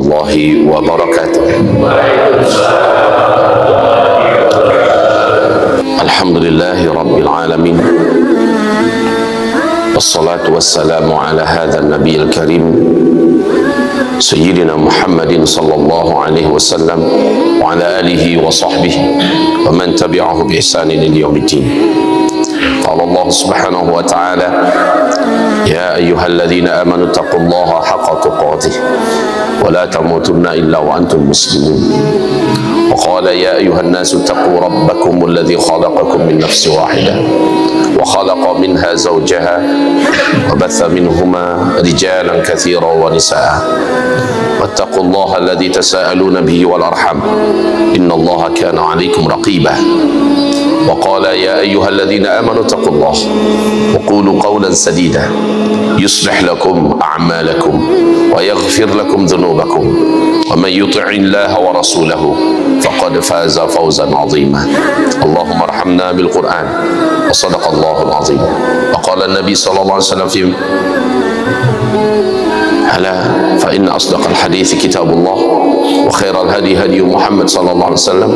warahmatullahi wabarakatuh. Alhamdulillahi rabbil alamin. Wassalatu wassalamu ala hadha nabiyil karim Sayyidina Muhammadin sallallahu alaihi wasallam wa ala alihi wa sahbihi wa man tabi'ahu bi ihsanin ila yaumiddin. Qala Allah subhanahu wa ta'ala: Ya ayyuhalladzina amanu taqullaha haqqa tuqatih wa la tamutunna illa wa antum muslimun. Wa qala ya ayyuhan nasu taqu rabbakum alladzi khalaqakum min nafsin wahidah wa khalaqa minha zawjaha wa batha minhuma rijalan katsiran wa nisaa. Wattaqullaha alladzi tasaaluna bihi wal arham innallaha kana 'alaikum raqiba. وقال يا أيها الذين آمنوا اتقوا الله وقولوا قولا سديدا يصلح لكم أعمالكم ويغفر لكم ذنوبكم ومن يطع الله ورسوله فقد فاز فوزا عظيما. اللهم ارحمنا بالقرآن وصدق الله العظيم. وقال النبي صلى الله عليه وسلم في ألا فإن أصدق الحديث كتاب الله وخير الهدي هدي محمد صلى الله عليه وسلم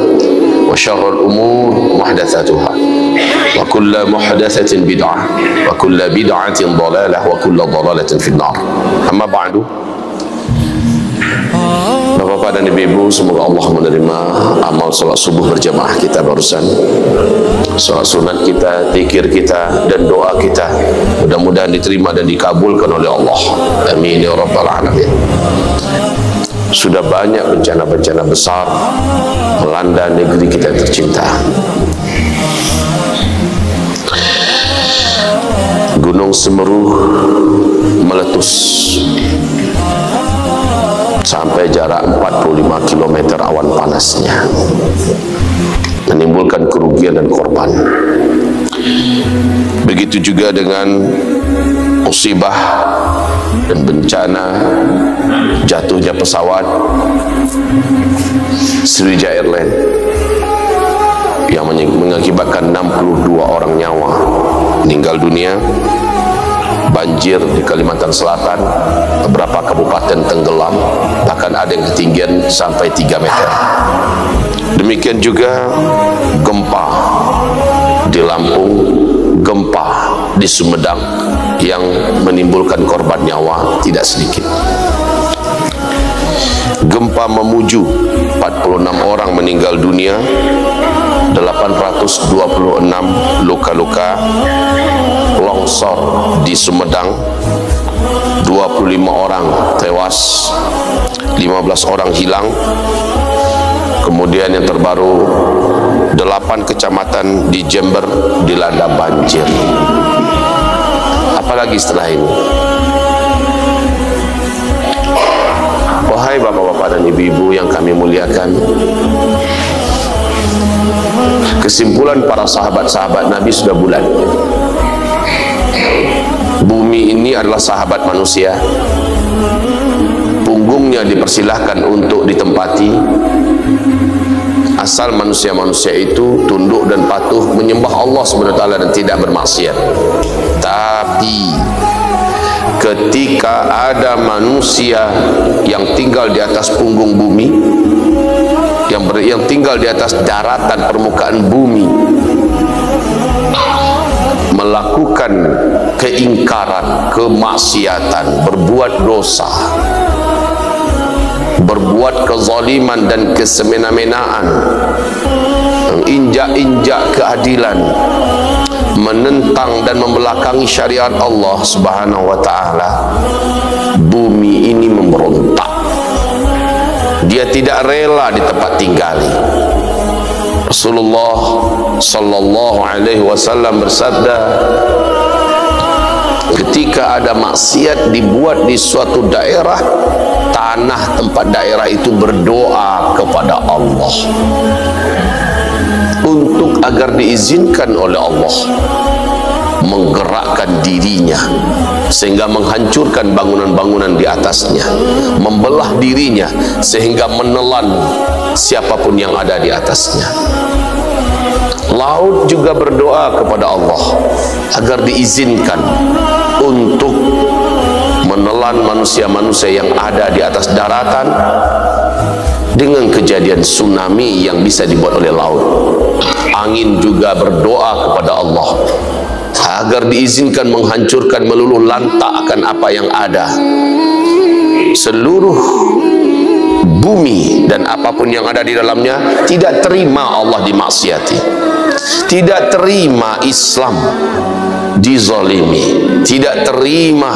وشر الأمور محدثاتها وكل محدثة بدعة وكل بدعة ضلالة وكل ضلالة في النار. أما بعد, Bapak-bapak dan ibu-ibu, semoga Allah menerima amal salat subuh berjamaah kita barusan, salat sunat kita, zikir kita, dan doa kita. Mudah-mudahan diterima dan dikabulkan oleh Allah. Amin ya rabbal alamin. Sudah banyak bencana-bencana besar melanda negeri kita tercinta. Gunung Semeru meletus sampai jarak 45 km awan panasnya, menimbulkan kerugian dan korban. Begitu juga dengan musibah dan bencana jatuhnya pesawat Sriwijaya Airlines yang mengakibatkan 62 orang nyawa meninggal dunia. Banjir di Kalimantan Selatan, beberapa kabupaten tenggelam, bahkan ada yang ketinggian sampai 3 meter. Demikian juga gempa di Lampung, gempa di Sumedang yang menimbulkan korban nyawa tidak sedikit. Gempa Mamuju, 46 orang meninggal dunia, 826 luka-luka. Longsor di Sumedang, 25 orang tewas, 15 orang hilang. Kemudian yang terbaru, 8 kecamatan di Jember dilanda banjir. Apalagi setelah ini? Wahai bapak-bapak dan ibu-ibu yang kami muliakan, kesimpulan para sahabat-sahabat Nabi sudah bulat. Bumi ini adalah sahabat manusia. Punggungnya dipersilahkan untuk ditempati, asal manusia-manusia itu tunduk dan patuh menyembah Allah SWT dan tidak bermaksiat. Tapi ketika ada manusia yang tinggal di atas punggung bumi, yang tinggal di atas daratan permukaan bumi, melakukan keingkaran, kemaksiatan, berbuat dosa, berbuat kezaliman dan kesemena-menaan, menginjak-injak keadilan, menentang dan membelakangi syariat Allah Subhanahu wa taala, bumi ini memberontak. Dia tidak rela di tempat tinggali. Rasulullah sallallahu alaihi wasallam bersabda, ketika ada maksiat dibuat di suatu daerah, tanah tempat daerah itu berdoa kepada Allah untuk agar diizinkan oleh Allah menggerakkan dirinya sehingga menghancurkan bangunan-bangunan di atasnya, membelah dirinya sehingga menelan siapapun yang ada di atasnya. Laut juga berdoa kepada Allah agar diizinkan untuk menelan kehidupan manusia-manusia yang ada di atas daratan, dengan kejadian tsunami yang bisa dibuat oleh laut. Angin juga berdoa kepada Allah agar diizinkan menghancurkan meluluh lantakkan apa yang ada. Seluruh bumi dan apapun yang ada di dalamnya tidak terima Allah dimaksiati, tidak terima Islam dizalimi, tidak terima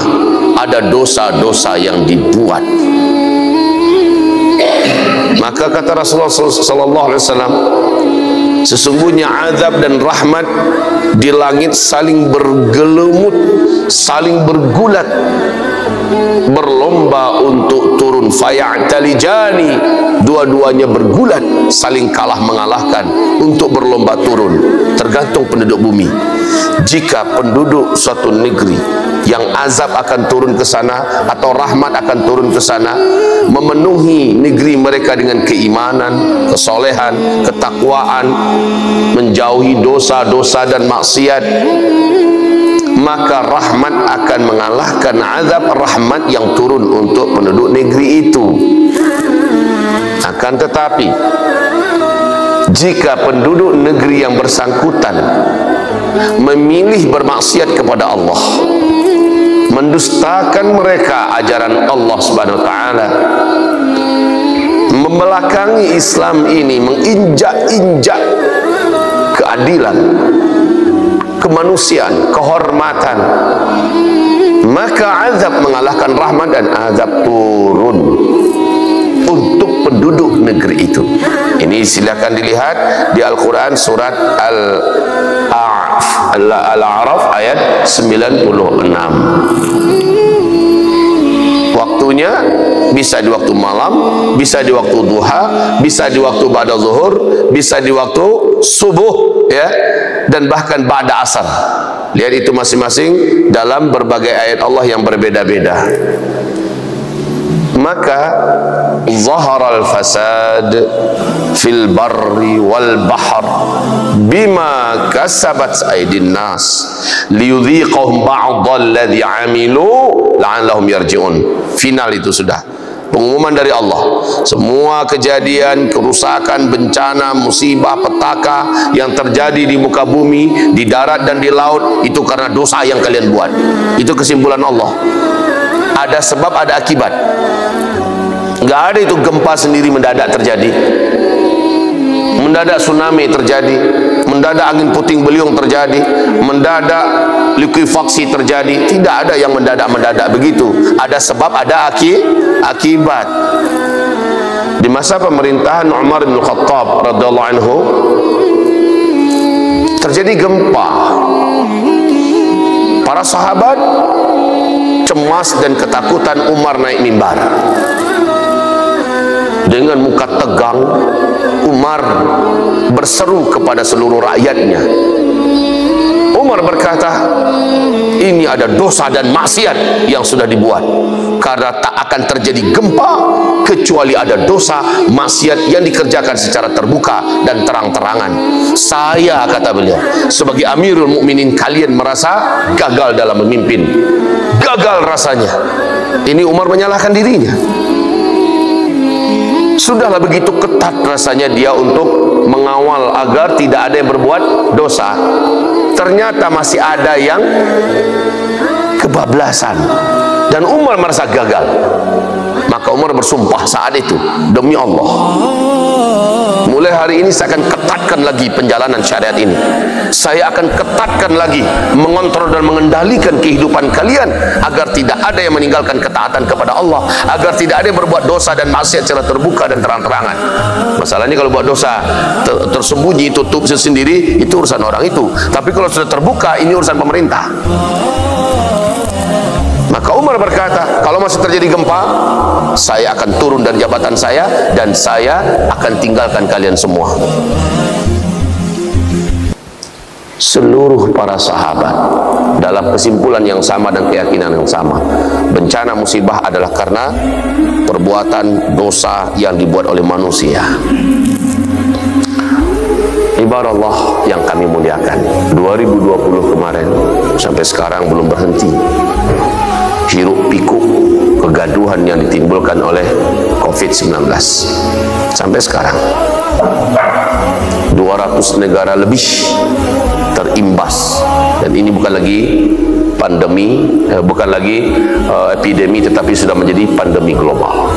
ada dosa-dosa yang dibuat. Maka kata Rasulullah SAW, sesungguhnya azab dan rahmat di langit saling bergelumut, saling bergulat, berlomba untuk turun. Faya'talijani, dua-duanya bergulat, saling kalah mengalahkan untuk berlomba turun. Tergantung penduduk bumi. Jika penduduk suatu negeri yang azab akan turun ke sana atau rahmat akan turun ke sana, memenuhi negeri mereka dengan keimanan, kesolehan, ketakwaan, menjauhi dosa-dosa dan maksiat, maka rahmat akan mengalahkan azab rahmat yang turun untuk penduduk negeri itu. Akan tetapi jika penduduk negeri yang bersangkutan memilih bermaksiat kepada Allah, mendustakan mereka ajaran Allah Subhanahu wa taala, membelakangi Islam ini, menginjak-injak keadilan, kemanusiaan, kehormatan, maka azab mengalahkan rahmat dan azab turun untuk penduduk negeri itu. Ini silakan dilihat di Al-Quran surat Al-A'raf ayat 96. Waktunya bisa di waktu malam, bisa di waktu duha, bisa di waktu ba'da zuhur, bisa di waktu subuh, ya, dan bahkan ba'da asar. Lihat itu masing-masing dalam berbagai ayat Allah yang berbeda-beda. Maka zaharal fasad fil barri wal bahr bima kasabat aydin nas liyudhiqahum ba'dal ladzi 'amilu la'allahum yarji'un. Final itu sudah pengumuman dari Allah. Semua kejadian, kerusakan, bencana, musibah, petaka yang terjadi di muka bumi, di darat dan di laut, itu karena dosa yang kalian buat. Itu kesimpulan Allah. Ada sebab, ada akibat. Nggak ada itu gempa sendiri mendadak terjadi, mendadak tsunami terjadi, mendadak angin puting beliung terjadi, mendadak likuifaksi terjadi. Tidak ada yang mendadak-mendadak begitu. Ada sebab, ada akibat. Di masa pemerintahan Umar bin Khattab radhiyallahu anhu terjadi gempa. Para sahabat cemas dan ketakutan. Umar naik mimbar dengan muka tegang. Umar berseru kepada seluruh rakyatnya. Umar berkata, ini ada dosa dan maksiat yang sudah dibuat, karena tak akan terjadi gempa kecuali ada dosa maksiat yang dikerjakan secara terbuka dan terang-terangan. Saya, kata beliau, sebagai Amirul Mukminin, kalian merasa gagal dalam memimpin. Gagal rasanya. Ini Umar menyalahkan dirinya. Sudahlah begitu ketat rasanya dia untuk mengawal agar tidak ada yang berbuat dosa. Ternyata masih ada yang kebablasan dan Umar merasa gagal. Maka Umar bersumpah saat itu, demi Allah, mulai hari ini saya akan ketatkan lagi penjalanan syariat ini. Saya akan ketatkan lagi mengontrol dan mengendalikan kehidupan kalian agar tidak ada yang meninggalkan ketaatan kepada Allah, agar tidak ada yang berbuat dosa dan maksiat secara terbuka dan terang-terangan. Masalahnya kalau buat dosa tersembunyi, tutup sendiri, itu urusan orang itu. Tapi kalau sudah terbuka, ini urusan pemerintah. Maka Umar berkata, kalau masih terjadi gempa, saya akan turun dari jabatan saya dan saya akan tinggalkan kalian semua. Seluruh para sahabat dalam kesimpulan yang sama dan keyakinan yang sama. Bencana musibah adalah karena perbuatan dosa yang dibuat oleh manusia. Ibarat Allah yang kami muliakan, 2020 kemarin sampai sekarang belum berhenti. Hiruk pikuk kegaduhan yang ditimbulkan oleh COVID-19 sampai sekarang. 200 negara lebih terimbas, dan ini bukan lagi pandemi, bukan lagi epidemi, tetapi sudah menjadi pandemi global.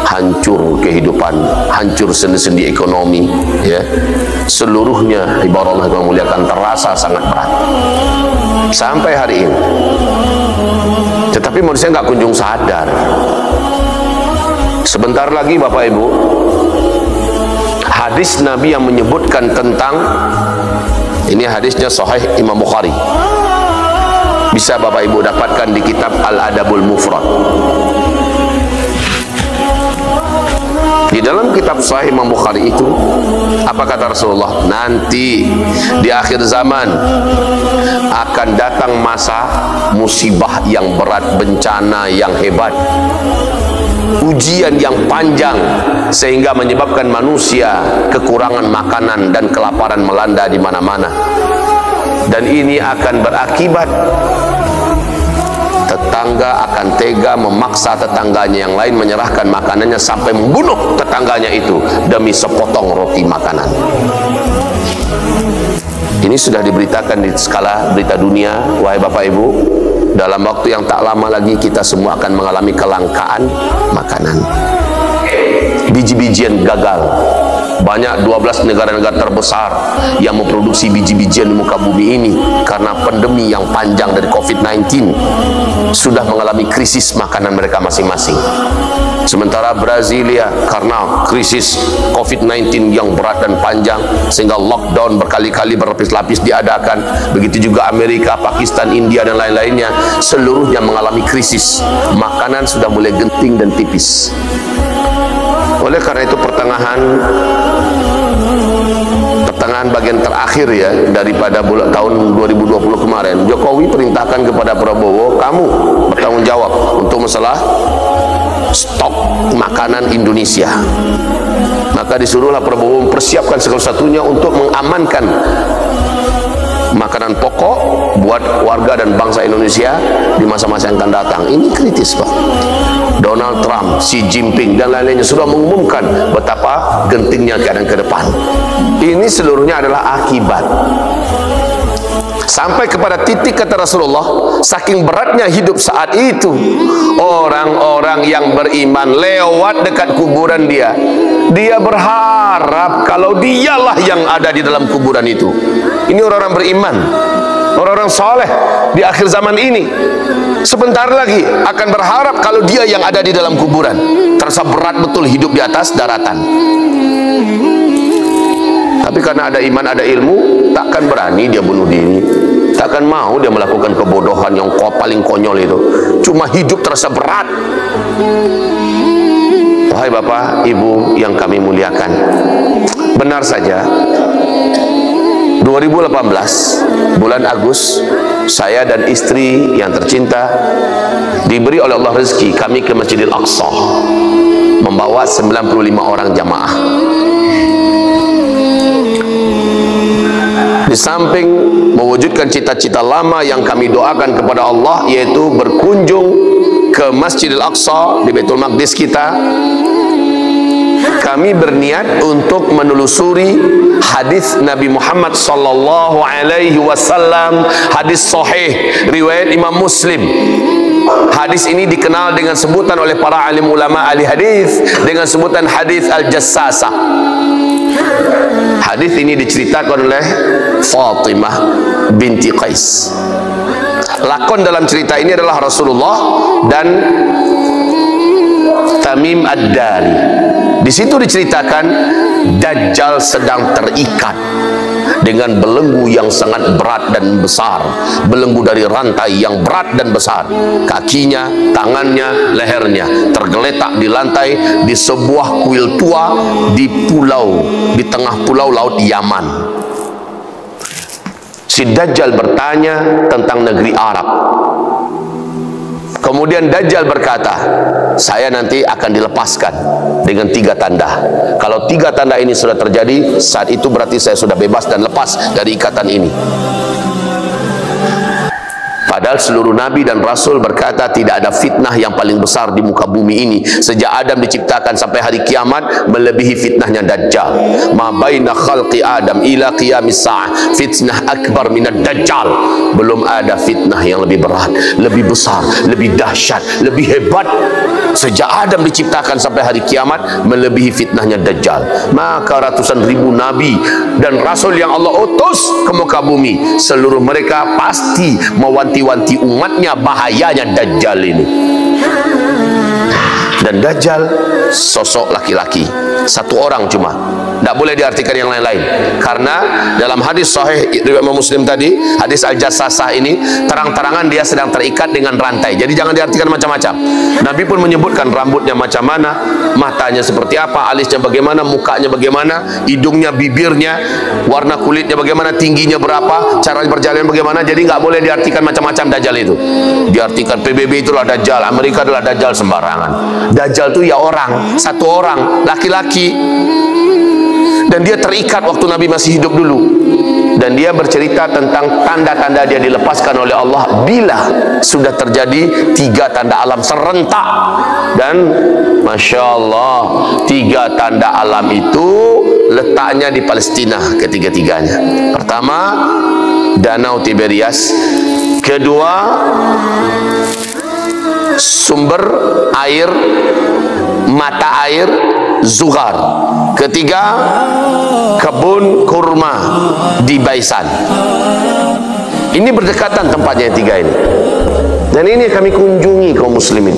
Hancur kehidupan, hancur sendi-sendi ekonomi, ya, seluruhnya ibarat Allah yang memuliakan terasa sangat berat sampai hari ini. Tetapi manusia nggak kunjung sadar. Sebentar lagi Bapak Ibu, hadis Nabi yang menyebutkan tentang ini, hadisnya Sahih Imam Bukhari, bisa Bapak Ibu dapatkan di kitab Al-Adabul Mufrad. Di dalam kitab Sahih Imam Bukhari itu, apa kata Rasulullah? Nanti di akhir zaman akan datang masa musibah yang berat, bencana yang hebat, ujian yang panjang, sehingga menyebabkan manusia kekurangan makanan dan kelaparan melanda di mana-mana. Dan ini akan berakibat tetangga akan tega memaksa tetangganya yang lain menyerahkan makanannya sampai membunuh tetangganya itu demi sepotong roti makanan. Ini sudah diberitakan di skala berita dunia, wahai Bapak Ibu. Dalam waktu yang tak lama lagi kita semua akan mengalami kelangkaan makanan. Biji-bijian gagal. Banyak 12 negara-negara terbesar yang memproduksi biji-bijian di muka bumi ini karena pandemi yang panjang dari COVID-19 sudah mengalami krisis makanan mereka masing-masing. Sementara Brasilia karena krisis COVID-19 yang berat dan panjang sehingga lockdown berkali-kali berlapis-lapis diadakan. Begitu juga Amerika, Pakistan, India dan lain-lainnya, seluruhnya mengalami krisis. Makanan sudah mulai genting dan tipis. Oleh karena itu pertengahan bagian terakhir ya daripada bulan tahun 2020 kemarin, Jokowi perintahkan kepada Prabowo, kamu bertanggung jawab untuk masalah stok makanan Indonesia. Maka disuruhlah Prabowo mempersiapkan segala satunya untuk mengamankan makanan pokok buat warga dan bangsa Indonesia di masa-masa yang akan datang. Ini kritis, Pak. Donald Trump, Xi Jinping dan lain-lainnya sudah mengumumkan betapa gentingnya keadaan ke depan. Ini seluruhnya adalah akibat. Sampai kepada titik kata Rasulullah, saking beratnya hidup saat itu, orang-orang yang beriman lewat dekat kuburan dia berharap kalau dialah yang ada di dalam kuburan itu. Ini orang-orang beriman, orang-orang soleh di akhir zaman ini. Sebentar lagi akan berharap kalau dia yang ada di dalam kuburan. Terasa berat betul hidup di atas daratan. Tapi karena ada iman, ada ilmu, takkan berani dia bunuh diri, takkan mau dia melakukan kebodohan yang paling konyol itu. Cuma hidup terasa berat. Wahai Bapak, Ibu yang kami muliakan, benar saja 2018 bulan Agustus, saya dan istri yang tercinta diberi oleh Allah rezeki kami ke Masjidil Aqsa membawa 95 orang jamaah. Di samping mewujudkan cita-cita lama yang kami doakan kepada Allah, yaitu berkunjung ke Masjidil Aqsa di Baitul Maqdis kita, kami berniat untuk menelusuri hadis Nabi Muhammad sallallahu alaihi wasallam, hadis sahih riwayat Imam Muslim. Hadis ini dikenal dengan sebutan oleh para alim ulama ahli hadis dengan sebutan hadis Al-Jassasah. Hadis ini diceritakan oleh Fatimah binti Qais. Lakon dalam cerita ini adalah Rasulullah dan Tamim Ad-Dari. Di situ diceritakan Dajjal sedang terikat dengan belenggu yang sangat berat dan besar, belenggu dari rantai yang berat dan besar. Kakinya, tangannya, lehernya tergeletak di lantai di sebuah kuil tua di pulau, di tengah pulau laut Yaman. Si Dajjal bertanya tentang negeri Arab. Kemudian Dajjal berkata, saya nanti akan dilepaskan dengan 3 tanda. Kalau 3 tanda ini sudah terjadi, saat itu berarti saya sudah bebas dan lepas dari ikatan ini. Pada Padahal seluruh Nabi dan Rasul berkata tidak ada fitnah yang paling besar di muka bumi ini sejak Adam diciptakan sampai hari kiamat melebihi fitnahnya Dajjal. Ma baina khalqi Adam ila qiyamis sa'ah fitnah akbar minad Dajjal. Belum ada fitnah yang lebih berat, lebih besar, lebih dahsyat, lebih hebat sejak Adam diciptakan sampai hari kiamat melebihi fitnahnya Dajjal. Maka ratusan ribu Nabi dan Rasul yang Allah utus ke muka bumi, seluruh mereka pasti mewanti-wanti umatnya bahayanya Dajjal ini. Dan Dajjal sosok laki-laki, satu orang cuma, tidak boleh diartikan yang lain-lain. Karena dalam hadis sahih riwayat Muslim tadi, hadis Al-Jassasah ini, terang-terangan dia sedang terikat dengan rantai. Jadi jangan diartikan macam-macam. Nabi pun menyebutkan rambutnya macam mana, matanya seperti apa, alisnya bagaimana, mukanya bagaimana, hidungnya, bibirnya, warna kulitnya bagaimana, tingginya berapa, cara berjalan bagaimana. Jadi nggak boleh diartikan macam-macam Dajjal itu. Diartikan PBB itulah Dajjal, Amerika adalah Dajjal, sembarangan. Dajjal itu ya orang, satu orang, laki-laki. Dan dia terikat waktu Nabi masih hidup dulu. Dan dia bercerita tentang tanda-tanda dia dilepaskan oleh Allah bila sudah terjadi 3 tanda alam serentak. Dan Masya Allah, 3 tanda alam itu letaknya di Palestina ketiga-tiganya. Pertama, Danau Tiberias. Kedua, sumber air, mata air Zughar. Ketiga, kebun kurma di Baisan. Ini berdekatan tempatnya yang 3 ini. Dan ini kami kunjungi kaum muslimin.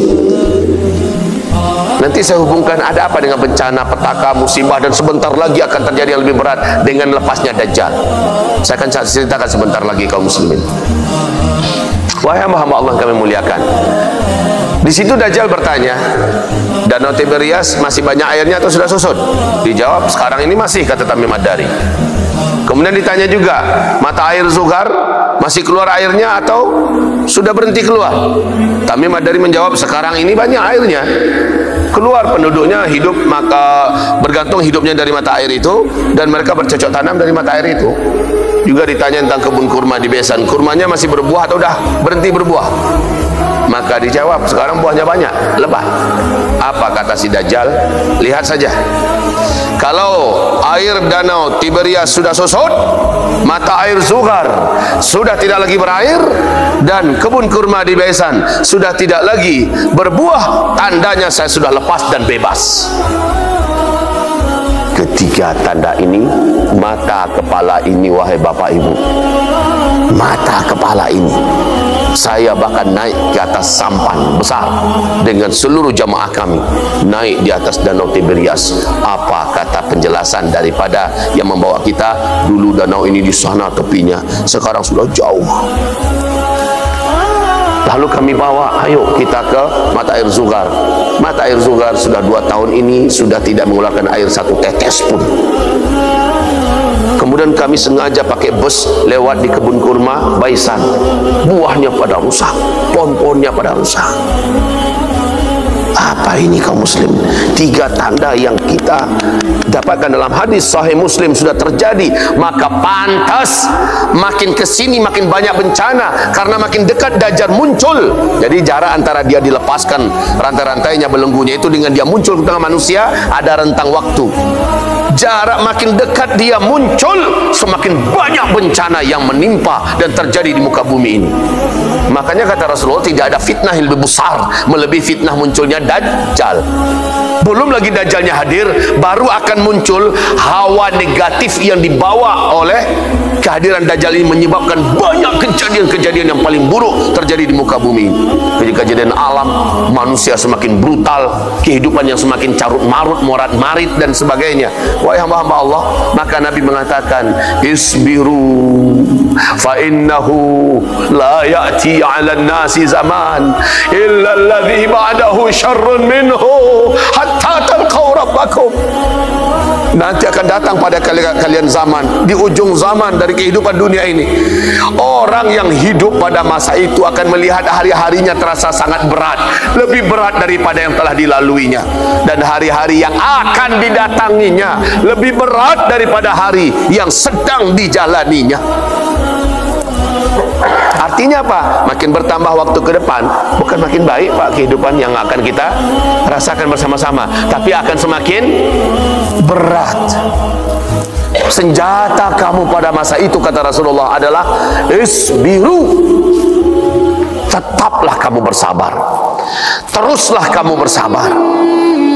Nanti saya hubungkan ada apa dengan bencana, petaka, musibah, dan sebentar lagi akan terjadi yang lebih berat dengan lepasnya Dajjal. Saya akan ceritakan sebentar lagi kaum muslimin. Wahai hamba-hamba Allah yang kami muliakan, di situ Dajjal bertanya, Danau Tiberias masih banyak airnya atau sudah susut? Dijawab, sekarang ini masih, kata Tamim Ad-Dari. Kemudian ditanya juga, mata air Zughar masih keluar airnya atau sudah berhenti keluar? Tamim Ad-Dari menjawab, sekarang ini banyak airnya keluar, penduduknya hidup, maka bergantung hidupnya dari mata air itu, dan mereka bercocok tanam dari mata air itu. Juga ditanya tentang kebun kurma di Baisan, kurmanya masih berbuah atau dah berhenti berbuah? Maka dijawab, sekarang buahnya banyak, lebat. Apa kata si Dajjal? Lihat saja, kalau air Danau Tiberias sudah susut, mata air Zughar sudah tidak lagi berair, dan kebun kurma di Baisan sudah tidak lagi berbuah, tandanya saya sudah lepas dan bebas. Ketiga tanda ini, mata kepala ini, wahai bapak ibu, mata kepala ini, saya bahkan naik ke atas sampan besar dengan seluruh jamaah kami, naik di atas Danau Tiberias. Apa kata penjelasan daripada yang membawa kita? Dulu danau ini di sana tepinya, sekarang sudah jauh. Lalu kami bawa, ayo kita ke mata air Zughar. Mata air Zughar sudah 2 tahun ini sudah tidak mengeluarkan air satu tetes pun. Kemudian kami sengaja pakai bus lewat di kebun kurma Baisan. Buahnya pada rusak, pohon-pohonnya pada rusak. Apa ini kaum muslim? 3 tanda yang kita dapatkan dalam hadis sahih Muslim sudah terjadi. Maka pantas makin kesini makin banyak bencana, karena makin dekat Dajjal muncul. Jadi jarak antara dia dilepaskan rantai-rantainya, belenggunya itu, dengan dia muncul ke tengah manusia ada rentang waktu. Jarak makin dekat dia muncul, semakin banyak bencana yang menimpa dan terjadi di muka bumi ini. Makanya kata Rasulullah, tidak ada fitnah yang lebih besar melebihi fitnah munculnya Dajjal. Belum lagi Dajjalnya hadir, baru akan muncul hawa negatif yang dibawa oleh kehadiran Dajjal ini, menyebabkan banyak kejadian-kejadian yang paling buruk terjadi di muka bumi. Kejadian alam, manusia semakin brutal, kehidupan yang semakin carut marut, morat marit, dan sebagainya. Wahai hamba-hamba Allah, maka Nabi mengatakan, isbiru fa innahu la ya'ti 'alan nasi zaman illa alladhi ba'dahu syarrun minhu hatta talqaw rabbakum. Nanti akan datang pada kalian zaman, di ujung zaman dari kehidupan dunia ini, orang yang hidup pada masa itu akan melihat hari-harinya terasa sangat berat, lebih berat daripada yang telah dilaluinya, dan hari-hari yang akan didatanginya lebih berat daripada hari yang sedang dijalaninya. Artinya apa? Makin bertambah waktu ke depan, bukan makin baik Pak kehidupan yang akan kita rasakan bersama-sama, tapi akan semakin berat. Senjata kamu pada masa itu, kata Rasulullah, adalah isbiru. Tetaplah kamu bersabar. Teruslah kamu bersabar.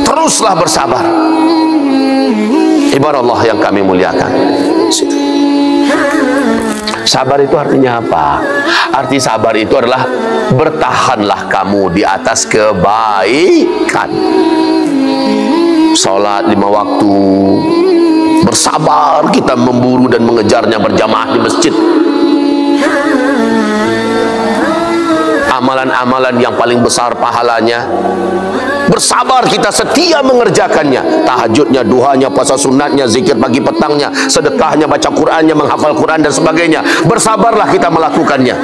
Teruslah bersabar. Ibarat Allah yang kami muliakan. Sabar itu artinya apa? Arti sabar itu adalah bertahanlah kamu di atas kebaikan. Salat 5 waktu, bersabar kita memburu dan mengejarnya berjamaah di masjid. Amalan-amalan yang paling besar pahalanya, bersabar kita setia mengerjakannya. Tahajudnya, duhanya, puasa sunatnya, zikir pagi petangnya, sedekahnya, baca Qurannya, menghafal Quran dan sebagainya. Bersabarlah kita melakukannya.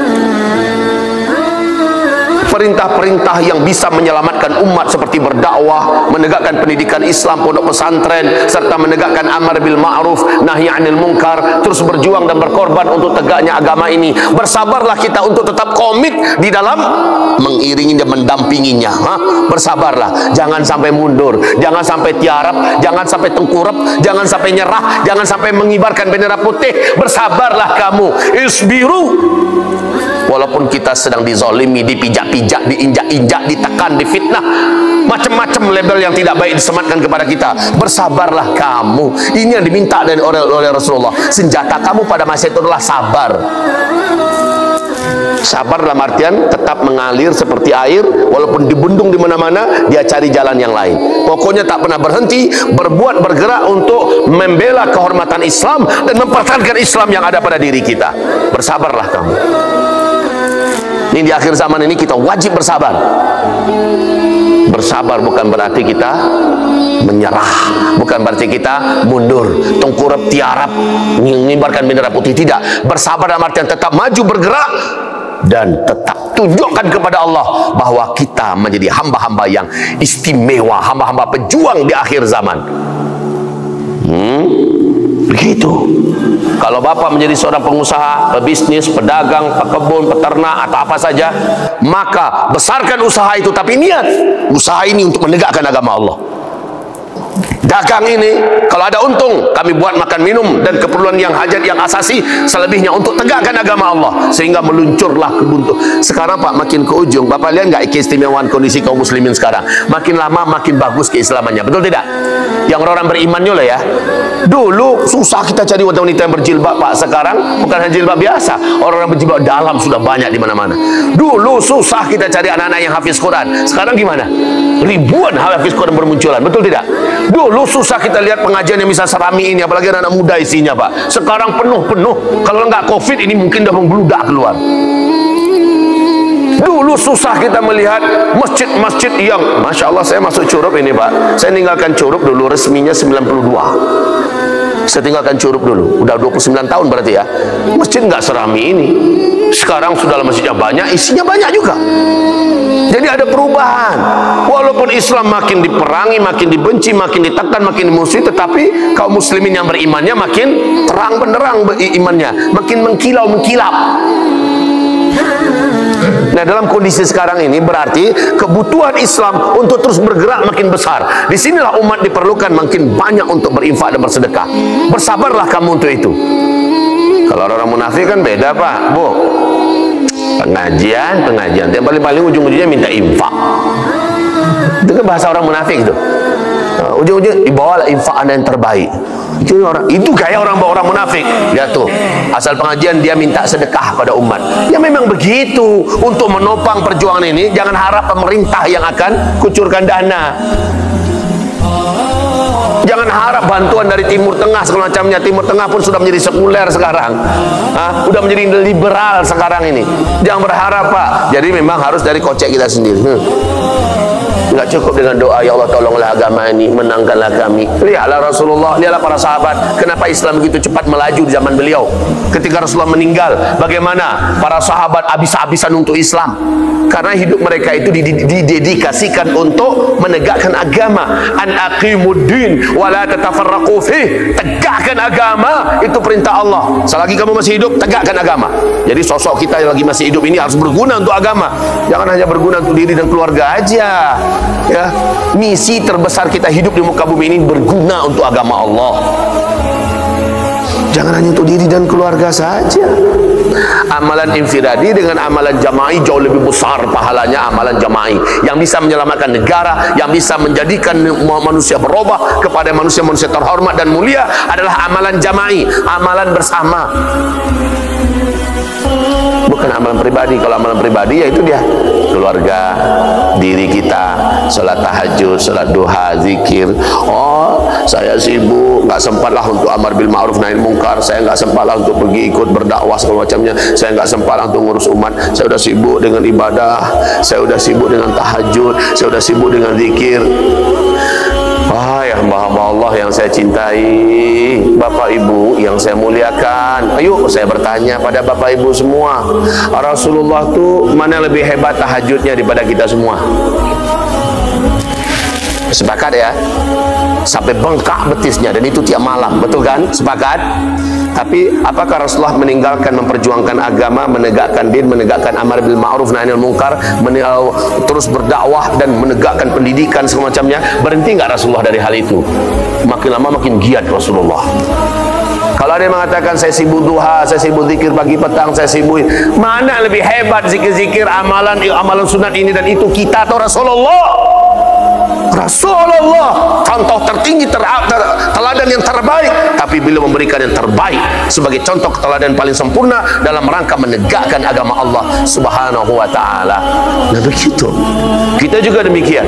Perintah-perintah yang bisa menyelamatkan umat seperti berdakwah, menegakkan pendidikan Islam, pondok pesantren, serta menegakkan amar bil ma'ruf, nahi 'anil munkar, terus berjuang dan berkorban untuk tegaknya agama ini. Bersabarlah kita untuk tetap komit di dalam mengiringi dan mendampinginya. Bersabarlah, jangan sampai mundur, jangan sampai tiarap, jangan sampai tengkurap, jangan sampai nyerah, jangan sampai mengibarkan bendera putih. Bersabarlah kamu, isbiru. Walaupun kita sedang dizalimi, dipijak-pijak, diinjak-injak, ditekan, difitnah, macam-macam label yang tidak baik disematkan kepada kita, bersabarlah kamu. Ini yang diminta oleh Rasulullah. Senjata kamu pada masa itu adalah sabar. Sabar dalam artian tetap mengalir seperti air, walaupun dibendung di mana-mana, dia cari jalan yang lain. Pokoknya tak pernah berhenti, berbuat, bergerak untuk membela kehormatan Islam dan mempertahankan Islam yang ada pada diri kita. Bersabarlah kamu. Ini di akhir zaman ini kita wajib bersabar. Bersabar bukan berarti kita menyerah, bukan berarti kita mundur, tengkurap, tiarap, mengibarkan bendera putih. Tidak. Bersabar dalam artian tetap maju, bergerak, dan tetap tunjukkan kepada Allah bahwa kita menjadi hamba-hamba yang istimewa, hamba-hamba pejuang di akhir zaman. Begitu. Kalau Bapak menjadi seorang pengusaha, pebisnis, pedagang, pekebun, peternak, atau apa saja, maka besarkan usaha itu, tapi niat usaha ini untuk menegakkan agama Allah. Dagang ini, kalau ada untung, kami buat makan minum dan keperluan yang hajat yang asasi, selebihnya untuk tegakkan agama Allah, sehingga meluncurlah kebuntu. Sekarang Pak, makin ke ujung, Bapak lihat nggak keistimewaan kondisi kaum muslimin sekarang? Makin lama makin bagus keislamannya, betul tidak? Yang orang berimannya lah ya. Dulu susah kita cari wanita yang berjilbab Pak, sekarang bukan hanya jilbab biasa, orang-orang berjilbab dalam sudah banyak di mana-mana. Dulu susah kita cari anak-anak yang hafiz Quran, sekarang gimana? Ribuan hafiz Quran bermunculan, betul tidak? Dulu susah kita lihat pengajian yang bisa serami ini, apalagi anak muda isinya Pak. Sekarang penuh-penuh. Kalau nggak COVID ini mungkin udah membludak keluar. Dulu susah kita melihat masjid-masjid yang, Masya Allah, saya masuk Curup ini Pak. Saya tinggalkan Curup dulu, resminya 92. Saya tinggalkan Curup dulu, udah 29 tahun berarti ya. Masjid nggak serami ini. Sekarang sudah masjidnya banyak, isinya banyak juga. Jadi ada perubahan. Walaupun Islam makin diperangi, makin dibenci, makin ditekan, makin dimusuhi, tetapi kaum muslimin yang berimannya makin terang benderang imannya, makin mengkilau mengkilap. Nah, dalam kondisi sekarang ini berarti kebutuhan Islam untuk terus bergerak makin besar. Disinilah umat diperlukan makin banyak untuk berinfak dan bersedekah. Bersabarlah kamu untuk itu. Kalau orang munafik kan beda Pak, Bu. Pengajian, yang paling ujung-ujungnya minta infak. Itu kan bahasa orang munafik itu. Ujung-ujung dibawalah infak Anda yang terbaik. Itu kayak orang munafik. Ya tuh, asal pengajian dia minta sedekah pada umat. Ya memang begitu. Untuk menopang perjuangan ini, jangan harap pemerintah yang akan kucurkan dana. Jangan harap bantuan dari Timur Tengah segala macamnya. Timur Tengah pun sudah menjadi sekuler sekarang. Sudah menjadi liberal sekarang ini. Jangan berharap Pak. Jadi memang harus dari kocek kita sendiri. Enggak cukup dengan doa, ya Allah tolonglah agama ini, menangkanlah kami. Lihatlah Rasulullah, lihatlah para sahabat, kenapa Islam begitu cepat melaju di zaman beliau. Ketika Rasulullah meninggal, bagaimana para sahabat habis-habisan untuk Islam, karena hidup mereka itu didedikasikan untuk menegakkan agama. An aqimuddin wa la tatafarraqu fih. Tegakkan agama, itu perintah Allah. Selagi kamu masih hidup, tegakkan agama. Jadi sosok kita yang lagi masih hidup ini harus berguna untuk agama. Jangan hanya berguna untuk diri dan keluarga aja. Ya, misi terbesar kita hidup di muka bumi ini berguna untuk agama Allah. Jangan hanya untuk diri dan keluarga saja. Amalan infiradi dengan amalan jama'i jauh lebih besar pahalanya. Amalan jama'i yang bisa menyelamatkan negara, yang bisa menjadikan manusia berubah kepada manusia-manusia terhormat dan mulia adalah amalan jama'i, amalan bersama. Bukan amalan pribadi. Kalau amalan pribadi ya itu dia keluarga, diri kita, sholat tahajud, sholat duha, zikir. Oh, saya sibuk, nggak sempatlah untuk amar bil ma'ruf nahi munkar, saya nggak sempatlah untuk pergi ikut berdakwah segala macamnya, saya nggak sempatlah untuk ngurus umat, saya udah sibuk dengan ibadah, saya udah sibuk dengan tahajud, saya udah sibuk dengan zikir. Wahai hamba-hamba Allah yang saya cintai, Bapak Ibu yang saya muliakan, ayo saya bertanya pada Bapak Ibu semua, Rasulullah tuh mana lebih hebat tahajudnya daripada kita semua? Sepakat ya? Sampai bengkak betisnya, dan itu tiap malam, betul kan? Sepakat? Tapi apakah Rasulullah meninggalkan memperjuangkan agama, menegakkan din, menegakkan amar bil ma'ruf nahi anil munkar, terus berdakwah dan menegakkan pendidikan semacamnya? Berhenti nggak Rasulullah dari hal itu? Makin lama makin giat Rasulullah. Kalau ada yang mengatakan saya sibuk duha, saya sibuk zikir pagi petang, saya sibuk, mana lebih hebat zikir-zikir, amalan sunat ini dan itu, kita atau Rasulullah? Rasulullah contoh tertinggi, teladan yang terbaik, tapi beliau memberikan yang terbaik sebagai contoh teladan paling sempurna dalam rangka menegakkan agama Allah Subhanahu wa taala. Nah begitu. Kita juga demikian.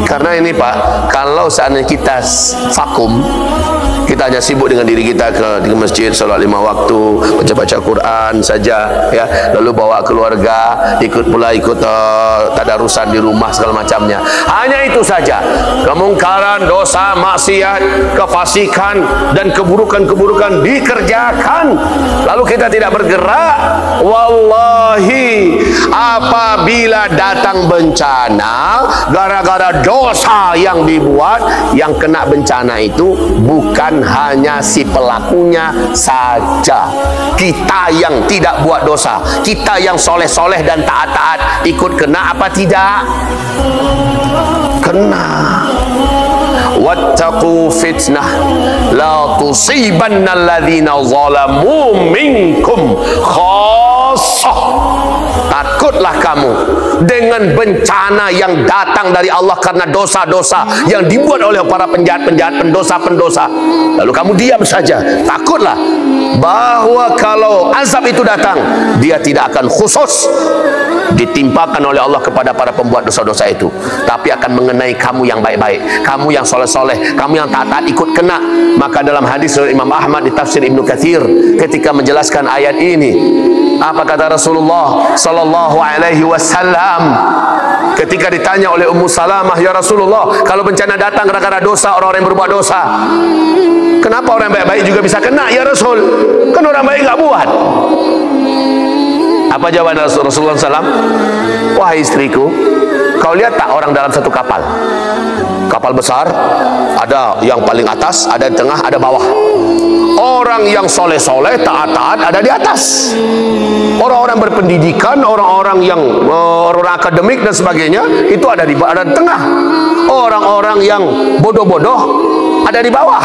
Karena ini Pak, kalau seandainya kita vakum, kita hanya sibuk dengan diri kita ke masjid, salat 5 waktu, baca-baca Quran saja, ya, lalu bawa keluarga, ikut tadarusan di rumah segala macamnya. Hanya itu saja. Kemungkaran, dosa, maksiat, kefasikan dan keburukan-keburukan dikerjakan. Lalu kita tidak bergerak. Wallahi, apabila datang bencana gara-gara dosa yang dibuat, yang kena bencana itu bukan hanya si pelakunya saja. Kita yang tidak buat dosa, kita yang soleh-soleh dan taat-taat ikut kena apa tidak? Kena. Wattaqu fitnah la tusibanna alladhina zalamu minkum khassah. Takutlah kamu dengan bencana yang datang dari Allah karena dosa-dosa yang dibuat oleh para penjahat-penjahat, pendosa-pendosa. Lalu kamu diam saja. Takutlah bahwa kalau azab itu datang, dia tidak akan khusus ditimpakan oleh Allah kepada para pembuat dosa-dosa itu, tapi akan mengenai kamu yang baik-baik, kamu yang soleh-soleh, kamu yang taat-taat ikut kena. Maka dalam hadis dari Imam Ahmad di tafsir Ibnu Katsir, ketika menjelaskan ayat ini, apa kata Rasulullah sallallahu alaihi wasallam ketika ditanya oleh Ummu Salamah, ya Rasulullah, kalau bencana datang gara-gara dosa, orang-orang yang berbuat dosa, kenapa orang baik-baik juga bisa kena ya Rasul? Kan orang baik nggak buat. Apa jawaban Rasulullah SAW? Wahai istriku, kau lihat tak orang dalam satu kapal? Kapal besar, ada yang paling atas, ada di tengah, ada bawah. Orang yang soleh-soleh, taat-taat ada di atas. Orang-orang berpendidikan, orang-orang yang orang akademik dan sebagainya, itu ada di tengah. Orang-orang yang bodoh-bodoh ada di bawah.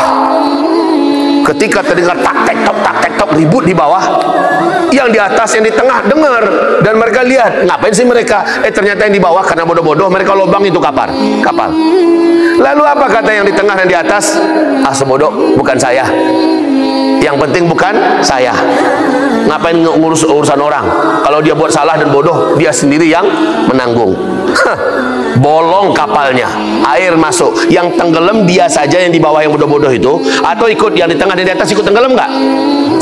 Ketika terdengar tak tek tok ribut di bawah, yang di atas, yang di tengah dengar, dan mereka lihat, ngapain sih mereka? Ternyata yang di bawah karena bodoh-bodoh mereka lubang itu kapal. Lalu apa kata yang di tengah dan di atas? Ah, sebodoh, bukan saya. Yang penting bukan saya. Ngapain ngurus urusan orang? Kalau dia buat salah dan bodoh, dia sendiri yang menanggung. Bolong kapalnya, air masuk, yang tenggelam dia saja yang di bawah yang bodoh-bodoh itu, atau ikut yang di tengah dan di atas ikut tenggelam nggak?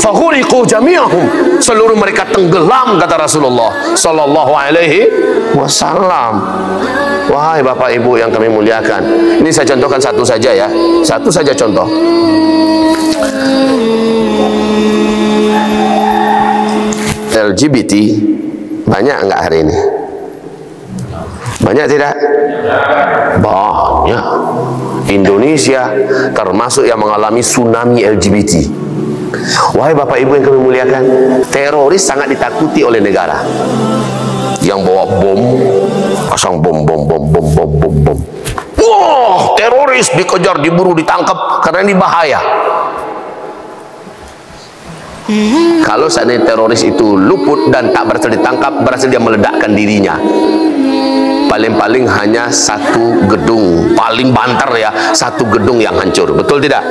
Faghuriqu jami'ahum, seluruh mereka tenggelam kata Rasulullah sallallahu alaihi wasallam. Wahai Bapak Ibu yang kami muliakan, ini saya contohkan satu saja ya, satu saja contoh. LGBT banyak enggak hari ini? Banyak tidak? Banyak. Indonesia termasuk yang mengalami tsunami LGBT. Wahai Bapak Ibu yang kami muliakan, teroris sangat ditakuti oleh negara. Yang bawa bom, pasang bom. Wah, teroris dikejar, diburu, ditangkap karena ini bahaya. Kalau seandainya teroris itu luput dan tak berhasil ditangkap, berhasil dia meledakkan dirinya, paling-paling hanya satu gedung, paling banter ya, satu gedung yang hancur. Betul tidak?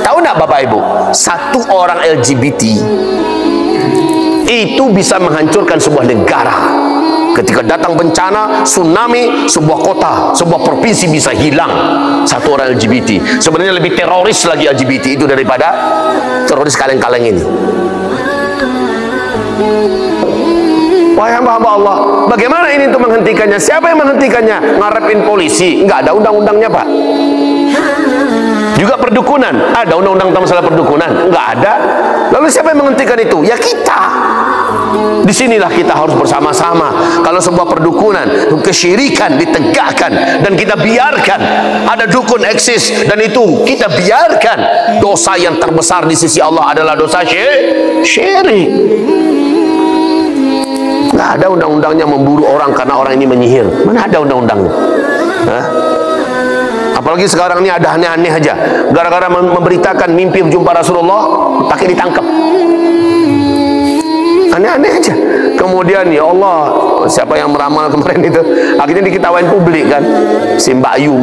Tahu tidak Bapak Ibu, satu orang LGBT itu bisa menghancurkan sebuah negara. Ketika datang bencana, tsunami, sebuah kota, sebuah provinsi bisa hilang. Satu orang LGBT. Sebenarnya lebih teroris lagi LGBT itu daripada teroris kaleng-kaleng ini. Wahai hamba-hamba Allah, bagaimana ini untuk menghentikannya? Siapa yang menghentikannya? Ngarepin polisi? Enggak ada undang-undangnya, Pak. Juga perdukunan, ada undang-undang tentang masalah perdukunan? Enggak ada. Lalu siapa yang menghentikan itu? Ya kita. Disinilah kita harus bersama-sama. Kalau sebuah perdukunan, kesyirikan ditegakkan dan kita biarkan ada dukun eksis, dan itu kita biarkan, dosa yang terbesar di sisi Allah adalah dosa syirik. Nggak ada undang-undangnya memburu orang karena orang ini menyihir. Mana ada undang-undangnya? Apalagi sekarang ini ada aneh-aneh aja. Gara-gara memberitakan mimpi jumpa Rasulullah, pakai ditangkap. Aneh-aneh aja. Kemudian ya Allah, siapa yang meramal kemarin itu, akhirnya diketawain publik kan, si Mbak Yu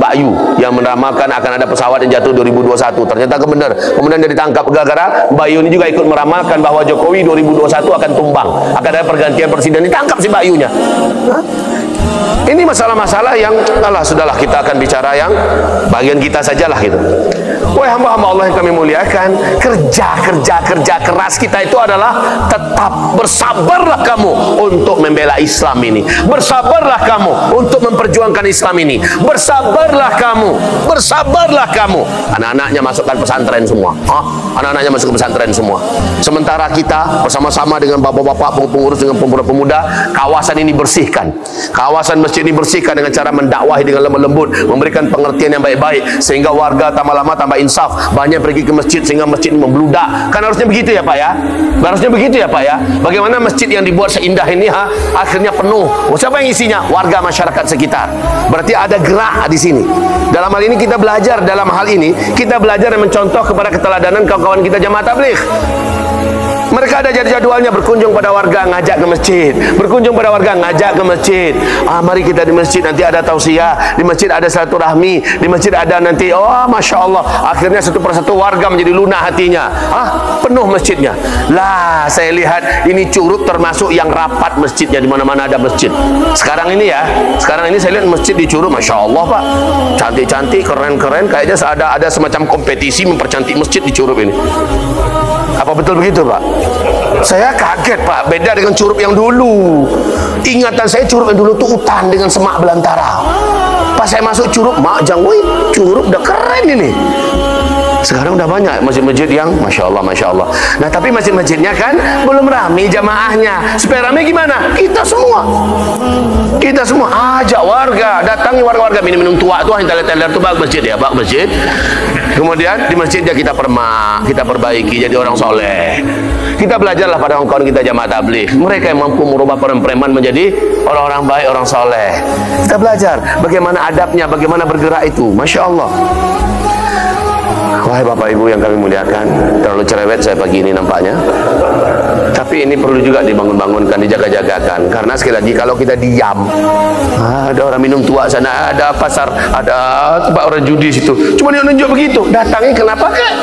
yang meramalkan akan ada pesawat yang jatuh 2021. Ternyata benar. Kemudian dia ditangkap gara-gara Mbak Yu ini juga ikut meramalkan bahwa Jokowi 2021 akan tumbang, akan ada pergantian presiden. Ditangkap si Mbak Yunya. Ini masalah-masalah yang sudahlah, kita akan bicara yang bagian kita sajalah gitu. Wahai hamba-hamba Allah yang kami muliakan, kerja keras kita itu adalah tetap bersabarlah kamu untuk membela Islam ini. Bersabarlah kamu untuk memperjuangkan Islam ini. Bersabarlah kamu. Anak-anaknya masukkan pesantren semua. Anak-anaknya masuk ke pesantren semua. Sementara kita bersama-sama dengan bapak-bapak pengurus, dengan pemuda-pemuda, kawasan ini bersihkan. Kawasan masjid ini bersihkan dengan cara mendakwahi dengan lemah lembut, memberikan pengertian yang baik-baik, sehingga warga tambah lama tambah insaf, banyak pergi ke masjid sehingga masjid ini membludak. Kan harusnya begitu ya Pak ya? Harusnya begitu ya Pak ya? Bagaimana masjid yang dibuat seindah ini akhirnya penuh? Siapa yang isinya? Warga masyarakat sekitar. Berarti ada gerak di sini. Dalam hal ini kita belajar, kita belajar dan mencontoh kepada keteladanan kawan-kawan kita jamaah tabligh. Mereka ada jadwalnya berkunjung pada warga, ngajak ke masjid. Mari kita di masjid, nanti ada tausiah, di masjid ada silaturahmi, di masjid ada nanti, Masya Allah, akhirnya satu persatu warga menjadi lunak hatinya. Penuh masjidnya. Lah, saya lihat ini Curug termasuk yang rapat masjidnya, di mana-mana ada masjid. Sekarang ini saya lihat masjid di Curug, Masya Allah Pak, cantik-cantik, keren-keren, kayaknya ada semacam kompetisi mempercantik masjid di Curug ini. Apa betul begitu Pak? Saya kaget Pak, beda dengan Curug yang dulu. Ingatan saya Curug yang dulu tuh hutan dengan semak belantara. Pas saya masuk Curug, Curug udah keren ini. Sekarang udah banyak masjid-masjid yang Masya Allah. Nah tapi masjid-masjidnya kan belum ramai jamaahnya. Supaya ramai gimana? Kita semua ajak warga, datangi warga-warga, minum tua tuh yang teler-teler tuh bak masjid. Kemudian di masjidnya kita perbaiki jadi orang soleh. Kita belajarlah pada kawan-kawan kita jamaah tabligh, mereka yang mampu merubah preman menjadi orang-orang baik, orang soleh. Kita belajar bagaimana adabnya, bagaimana bergerak itu. Masya Allah. Wahai Bapak Ibu yang kami muliakan, terlalu cerewet saya pagi ini nampaknya. Tapi ini perlu juga dibangun-bangunkan, dijaga-jagakan. Karena sekali lagi kalau kita diam, ada orang minum tua sana, ada pasar, ada tempat orang judi situ, cuma dia nunjuk begitu. Datangi kenapa kek?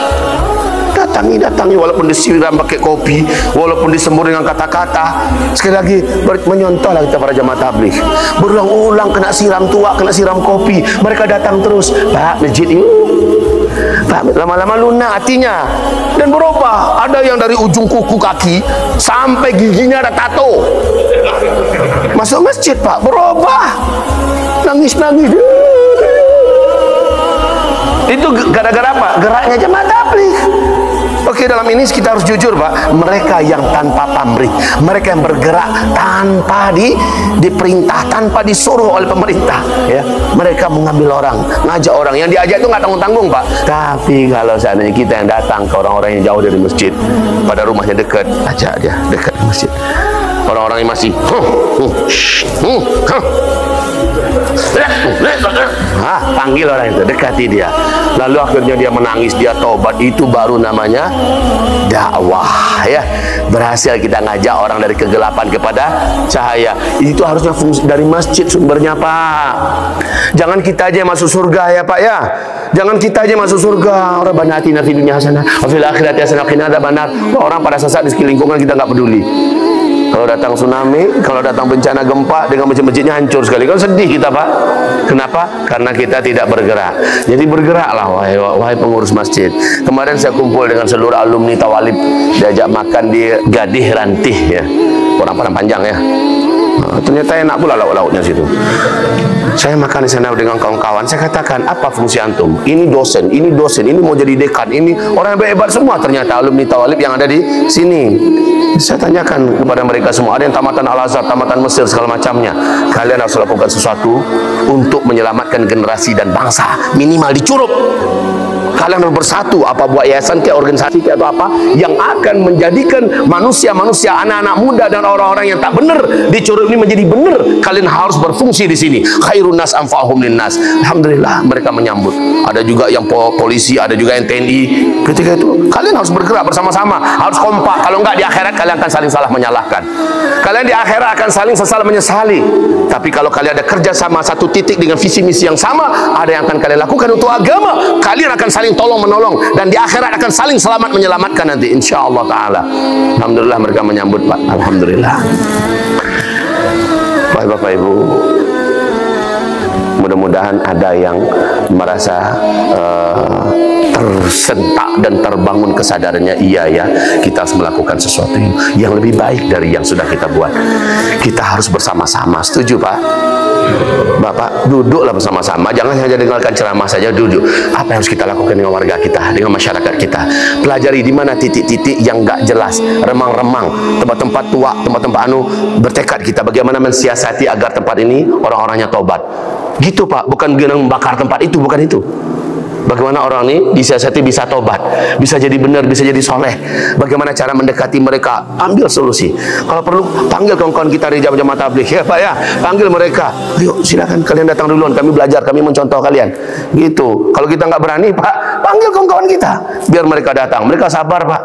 Datangi walaupun disiram pakai kopi, walaupun disembur dengan kata-kata. Sekali lagi menyontohlah kita para jamaah tabligh. Berulang-ulang kena siram tua, kena siram kopi, mereka datang terus. Pak, masjid ini lama-lama lunak hatinya dan berubah. Ada yang dari ujung kuku kaki sampai giginya ada tato. Masuk masjid Pak, berubah, nangis-nangis. Itu gara-gara apa? Geraknya jemaah tabligh. Oke, dalam ini kita harus jujur Pak, mereka yang tanpa pamrih, mereka yang bergerak tanpa diperintah, tanpa disuruh oleh pemerintah, ya, mereka mengambil orang, ngajak orang, yang diajak itu nggak tanggung-tanggung Pak. Tapi kalau seandainya kita yang datang ke orang-orang yang jauh dari masjid, pada rumahnya dekat, ajak dia dekat di masjid. Orang-orang yang masih panggil orang itu, dekati dia, lalu akhirnya dia menangis, dia taubat, itu baru namanya dakwah, ya. Berhasil kita ngajak orang dari kegelapan kepada cahaya. Itu harusnya fungsi dari masjid sumbernya Pak. Jangan kita aja masuk surga ya Pak ya. Jangan kita aja masuk surga. Rabbana atina fid dunya hasanah wa fil akhirati hasanah wa qina adzabannar. Orang pada sesat di sekeliling lingkungan kita nggak peduli. Kalau datang tsunami, kalau datang bencana gempa, dengan masjid-masjidnya hancur sekali. Kan sedih kita Pak. Kenapa? Karena kita tidak bergerak. Jadi bergeraklah wahai pengurus masjid. Kemarin saya kumpul dengan seluruh alumni Tawalib, diajak makan di Gadih Rantih, ya. Orang Padang Panjang ya. Ternyata enak pula lauk-lauknya situ. Saya makan di sana dengan kawan-kawan. Saya katakan, apa fungsi antum? Ini dosen, ini mau jadi dekan, ini orang yang hebat semua. Ternyata alumni Tawalib yang ada di sini. Saya tanyakan kepada mereka semua, ada yang tamatan Al-Azhar, tamatan Mesir, segala macamnya. Kalian harus lakukan sesuatu untuk menyelamatkan generasi dan bangsa. Minimal dicurup. Kalian harus bersatu, apa buat yayasan kayak organisasi kayak atau apa yang akan menjadikan manusia-manusia, anak-anak muda dan orang-orang yang tak benar di Curug ini menjadi benar. Kalian harus berfungsi di sini. Khairun nas anfa'uhum linnas. Alhamdulillah mereka menyambut. Ada juga yang polisi, ada juga yang TNI. Ketika itu kalian harus bergerak bersama-sama, harus kompak. Kalau enggak di akhirat kalian akan saling salah menyalahkan. Kalian di akhirat akan saling sesal menyesali. Tapi kalau kalian ada kerjasama satu titik dengan visi misi yang sama, ada yang akan kalian lakukan untuk agama, kalian akan saling tolong menolong dan di akhirat akan saling selamat menyelamatkan nanti insyaallah taala. Alhamdulillah mereka menyambut Pak. Alhamdulillah. Bapak Ibu, mudah-mudahan ada yang merasa tersentak dan terbangun kesadarannya, iya ya, kita harus melakukan sesuatu yang lebih baik dari yang sudah kita buat. Kita harus bersama-sama. Setuju Pak? Bapak, duduklah bersama-sama, jangan hanya dengarkan ceramah saja, duduk. Apa yang harus kita lakukan dengan warga kita, dengan masyarakat kita? Pelajari di mana titik-titik yang gak jelas, remang-remang, tempat-tempat tua, tempat-tempat bertekad kita bagaimana mensiasati agar tempat ini orang-orangnya tobat. Gitu Pak, bukan dengan membakar tempat itu, bukan itu. Bagaimana orang ini disiasati bisa tobat, bisa jadi benar, bisa jadi soleh. Bagaimana cara mendekati mereka? Ambil solusi. Kalau perlu panggil kawan-kawan kita di jamaah tabligh, ya Pak ya, panggil mereka. Ayo silakan kalian datang duluan, kami belajar, kami mencontoh kalian. Gitu. Kalau kita nggak berani Pak, panggil kawan-kawan kita, biar mereka datang. Mereka sabar Pak.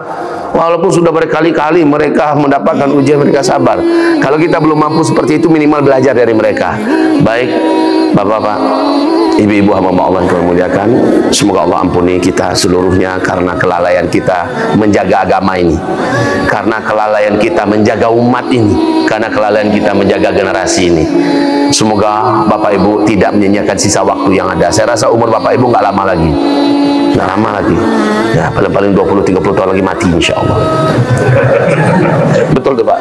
Walaupun sudah berkali-kali mereka mendapatkan ujian, mereka sabar. Kalau kita belum mampu seperti itu, minimal belajar dari mereka. Baik, Bapak-bapak, ibu-ibu hamba Allah yang kami muliakan, semoga Allah ampuni kita seluruhnya karena kelalaian kita menjaga agama ini, karena kelalaian kita menjaga umat ini, karena kelalaian kita menjaga generasi ini. Semoga Bapak Ibu tidak menyanyiakan sisa waktu yang ada. Saya rasa umur Bapak Ibu nggak lama lagi, nggak lama lagi. Ya paling-paling 20-30 tahun lagi mati insya Allah. Betul tuh Pak.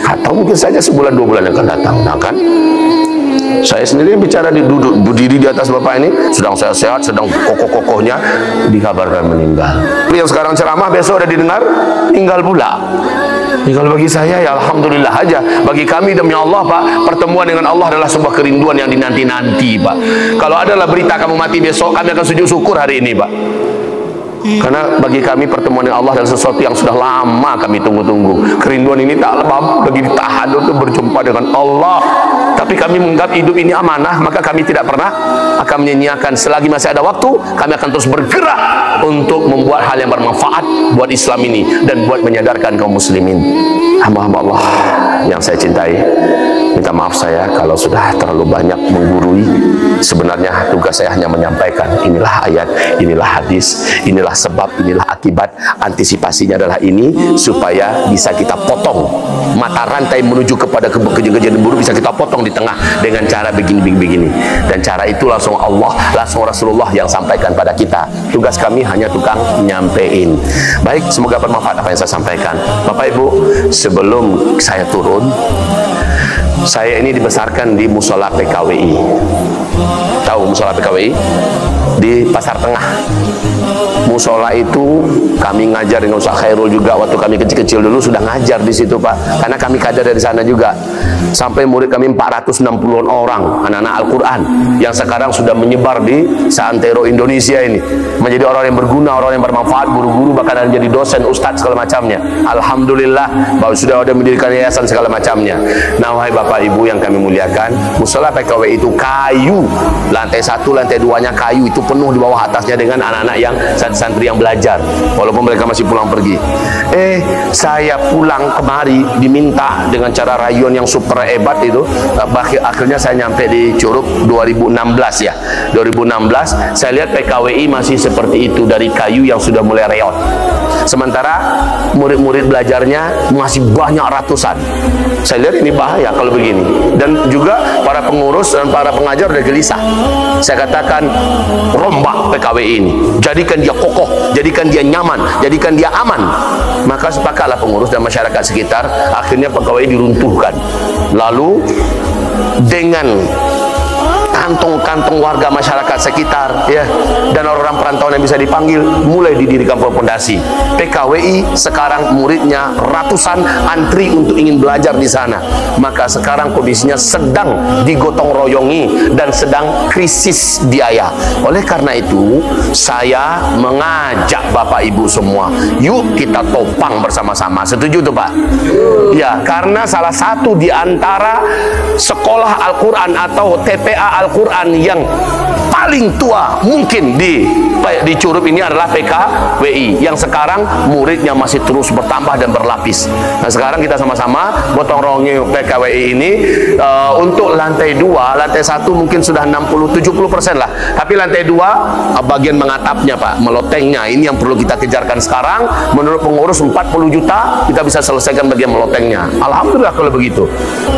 Atau mungkin saja sebulan 2 bulan yang akan datang. Nah kan, saya sendiri yang bicara duduk berdiri di atas Bapak ini, sedang sehat-sehat, sedang kokoh-kokohnya, dikabarkan meninggal. Yang sekarang ceramah besok ada didengar meninggal pula. Kalau bagi saya ya alhamdulillah aja. Bagi kami demi Allah Pak, pertemuan dengan Allah adalah sebuah kerinduan yang dinanti-nanti Pak. Kalau adalah berita kamu mati besok, kami akan sujud syukur hari ini Pak. Karena bagi kami pertemuan dengan Allah adalah sesuatu yang sudah lama kami tunggu-tunggu. Kerinduan ini tak bagi ditahan untuk berjumpa dengan Allah. Tapi kami menganggap hidup ini amanah, maka kami tidak pernah akan menyanyiakan. Selagi masih ada waktu, kami akan terus bergerak untuk membuat hal yang bermanfaat buat Islam ini dan buat menyadarkan kaum muslimin. Hamba-hamba Allah yang saya cintai, Minta maaf saya kalau sudah terlalu banyak menggurui. Sebenarnya tugas saya hanya menyampaikan inilah ayat, inilah hadis, inilah sebab, inilah akibat. Antisipasinya adalah ini, supaya bisa kita potong mata rantai menuju kepada kejadian buruk, bisa kita potong di tengah dengan cara begini. Dan cara itu langsung Allah, langsung Rasulullah yang sampaikan pada kita. Tugas kami hanya tukang nyampein. Baik, semoga bermanfaat apa yang saya sampaikan. Bapak Ibu, sebelum saya turun, saya ini dibesarkan di musola PKWI. Tahu musola PKWI? Di Pasar Tengah. Musola itu kami ngajar dengan Ustaz Khairul juga waktu kami kecil-kecil dulu sudah ngajar di situ, Pak. Karena kami kader dari sana juga. Sampai murid kami 460-an orang, anak-anak Al-Quran yang sekarang sudah menyebar di seantero Indonesia ini. Menjadi orang yang berguna, orang yang bermanfaat, guru-guru, bahkan ada jadi dosen, ustadz, segala macamnya. Alhamdulillah, bahwa sudah ada mendirikan yayasan segala macamnya. Nah, wahai Bapak Ibu yang kami muliakan, musola PKW itu kayu. Lantai 1, lantai 2-nya kayu, itu penuh di bawah atasnya dengan anak-anak yang santri yang belajar, walaupun mereka masih pulang pergi. Saya pulang kemari diminta dengan cara rayuan yang super hebat itu. Akhirnya saya nyampe di Curug 2016 ya. 2016 saya lihat PKWI masih seperti itu, dari kayu yang sudah mulai reot. Sementara murid-murid belajarnya masih banyak ratusan. Saya lihat ini bahaya kalau begini. Dan juga para pengurus dan para pengajar udah gelisah. Saya katakan, rombak PKWI ini, jadikan dia kokoh, jadikan dia nyaman, jadikan dia aman. Maka sepakatlah pengurus dan masyarakat sekitar, akhirnya PKWI diruntuhkan. Lalu dengan kantong-kantong warga masyarakat sekitar ya, dan orang-orang perantauan yang bisa dipanggil, mulai didirikan pondasi. PKWI sekarang muridnya ratusan antri untuk ingin belajar di sana. Maka sekarang kondisinya sedang digotong royongi dan sedang krisis biaya. Oleh karena itu, saya mengajak Bapak Ibu semua, yuk kita topang bersama-sama. Setuju tuh Pak? Ya, karena salah satu di antara sekolah Al-Quran atau TPA Al-Quran yang paling tua mungkin di Curug ini adalah PKWI, yang sekarang muridnya masih terus bertambah dan berlapis. Nah, sekarang kita sama-sama gotong royong PKWI ini. Untuk lantai 2, lantai 1 mungkin sudah 60-70% lah, tapi lantai 2 bagian mengatapnya Pak, melotengnya ini yang perlu kita kejarkan sekarang. Menurut pengurus 40 juta kita bisa selesaikan bagian melotengnya. Alhamdulillah kalau begitu.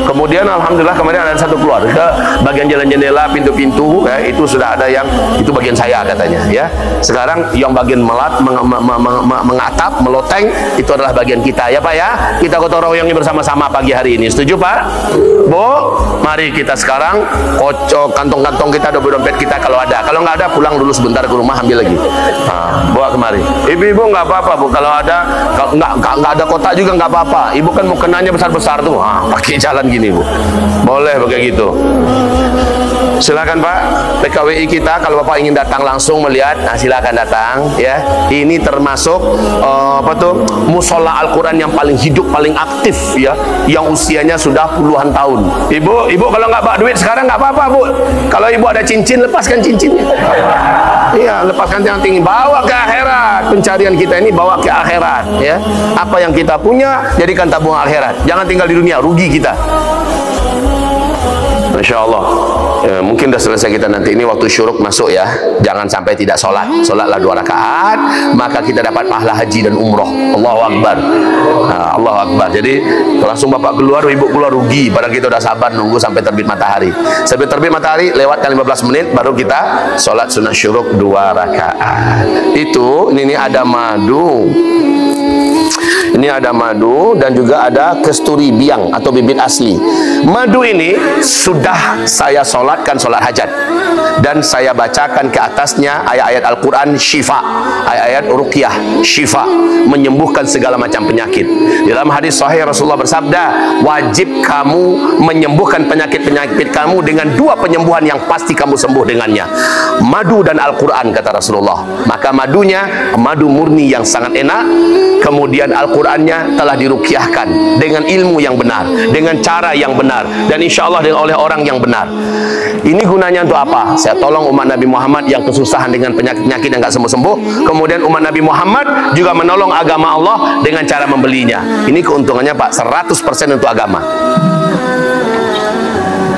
Kemudian alhamdulillah kemarin ada satu keluarga, bagian jalan jendela, pintu-pintu ya, itu sudah ada yang itu bagian saya katanya ya. Sekarang yang bagian mengatap, meloteng, itu adalah bagian kita ya Pak ya. Kita gotong royongnya bersama-sama pagi hari ini. Setuju Pak? Bu, mari kita sekarang kocok kantong-kantong kita, dompet kita kalau ada. Kalau nggak ada, pulang dulu sebentar ke rumah, ambil lagi. Nah, bawa kemari. Ibu-ibu nggak apa-apa Bu, kalau ada, nggak ada kotak juga nggak apa-apa. Ibu kan mau kenanya besar-besar tuh, pakai jalan gini Bu. Boleh begitu. Silakan Pak, PKWI kita kalau Bapak ingin datang langsung melihat, nah silakan datang ya. Ini termasuk musola Al-Quran yang paling hidup, paling aktif ya, yang usianya sudah puluhan tahun. Ibu kalau nggak bawa duit sekarang nggak apa-apa Bu. Kalau ibu ada cincin, lepaskan cincinnya. Iya, lepaskan yang tinggi, bawa ke akhirat. Pencarian kita ini bawa ke akhirat ya. Apa yang kita punya jadikan tabungan akhirat. Jangan tinggal di dunia, rugi kita. Masya Allah. Ya, mungkin sudah selesai kita nanti ini waktu syuruk masuk ya. Jangan sampai tidak sholat. Sholatlah 2 rakaat, maka kita dapat pahala haji dan umroh. Allahu Akbar. Nah, Allahu Akbar. Jadi langsung Bapak keluar, Ibu keluar, rugi. Padahal kita udah sabar nunggu sampai terbit matahari. Sampai terbit matahari lewatkan 15 menit baru kita sholat sunat syuruk 2 rakaat. Itu ini ada madu. Ini ada madu dan juga ada kesturi biang atau bibit asli. Madu ini sudah saya sholatkan sholat hajat, dan saya bacakan ke atasnya ayat-ayat Al-Quran syifa, ayat-ayat ruqyah syifa, menyembuhkan segala macam penyakit. Dalam hadis sahih Rasulullah bersabda, wajib kamu menyembuhkan penyakit-penyakit kamu dengan 2 penyembuhan yang pasti kamu sembuh dengannya, madu dan Al-Quran, kata Rasulullah. Maka madunya madu murni yang sangat enak, kemudian Al-Qurannya telah diruqyahkan dengan ilmu yang benar, dengan cara yang benar, dan insya Allah oleh orang yang benar. Ini gunanya untuk apa? Saya tolong umat Nabi Muhammad yang kesusahan dengan penyakit-penyakit yang nggak sembuh-sembuh. Kemudian umat Nabi Muhammad juga menolong agama Allah dengan cara membelinya. Ini keuntungannya Pak, 100% untuk agama.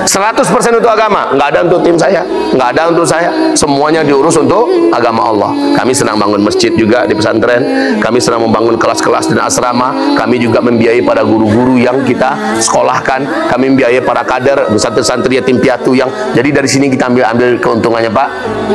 100% untuk agama, nggak ada untuk tim saya, nggak ada untuk saya, semuanya diurus untuk agama Allah. Kami senang bangun masjid juga di pesantren, kami senang membangun kelas-kelas dan asrama, kami juga membiayai para guru-guru yang kita sekolahkan, kami membiayai para kader, santri-santri yatim piatu yang, jadi dari sini kita ambil keuntungannya Pak,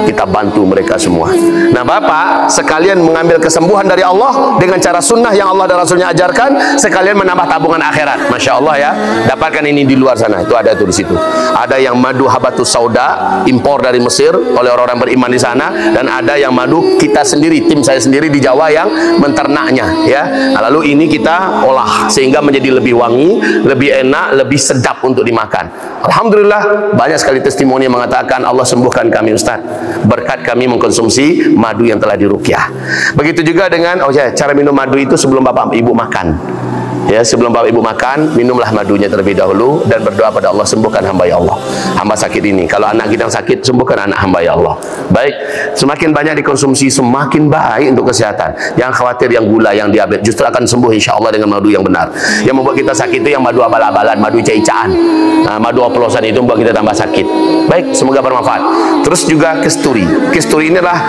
kita bantu mereka semua. Nah Bapak, sekalian mengambil kesembuhan dari Allah dengan cara sunnah yang Allah dan Rasulnya ajarkan, sekalian menambah tabungan akhirat. Masya Allah ya, dapatkan ini di luar sana, itu ada tuh di situ. Ada yang madu habatus sauda impor dari Mesir oleh orang-orang beriman di sana, dan ada yang madu kita sendiri, tim saya sendiri di Jawa yang menternaknya ya. Lalu ini kita olah sehingga menjadi lebih wangi, lebih enak, lebih sedap untuk dimakan. Alhamdulillah banyak sekali testimoni yang mengatakan Allah sembuhkan kami Ustaz berkat kami mengkonsumsi madu yang telah diruqyah. Begitu juga dengan cara minum madu itu sebelum Bapak Ibu makan. Ya, sebelum Bapak Ibu makan, minumlah madunya terlebih dahulu dan berdoa pada Allah, sembuhkan hamba ya Allah. Hamba sakit ini. Kalau anak kita yang sakit, sembuhkan anak hamba ya Allah. Baik, semakin banyak dikonsumsi semakin baik untuk kesehatan. Jangan khawatir yang gula, yang diabetes, justru akan sembuh insya Allah dengan madu yang benar. Yang membuat kita sakit itu yang madu abal-abalan, madu caicaan, madu oplosan itu membuat kita tambah sakit. Baik, semoga bermanfaat. Terus juga kesturi. Kesturi ini adalah